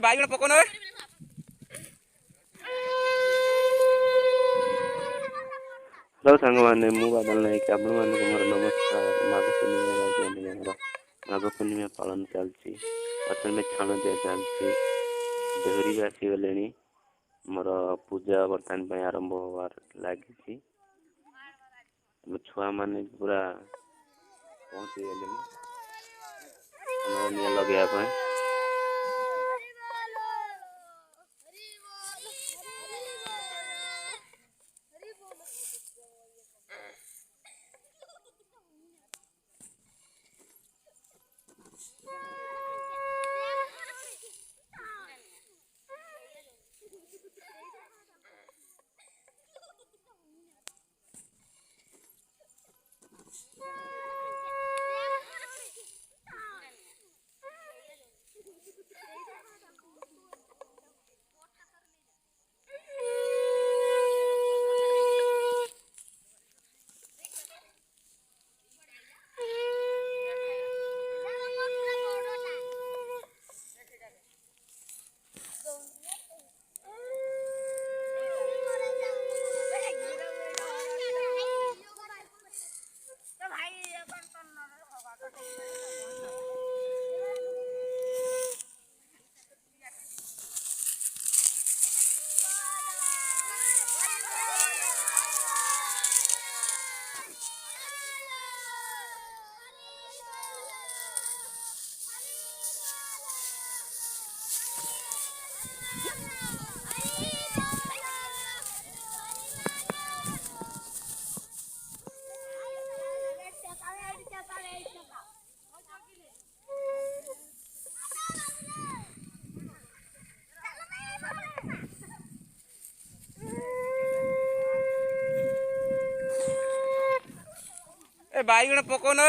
ବାଇଗଣ ପକଉନ। हेलो सांगमाने मु बादल नायक आपण मानक मोर नमस्कार। माघ पूर्णिमा राज्य माघ पूर्णिमा पालन चलती बर्तन में छाण दिया चलती देहरी भी आसीगले मोर पूजा बर्तन पे आरंभ होवार लगी छुआ मैंने पूरा पहुंची गले निया लगे बाइगण पकौन।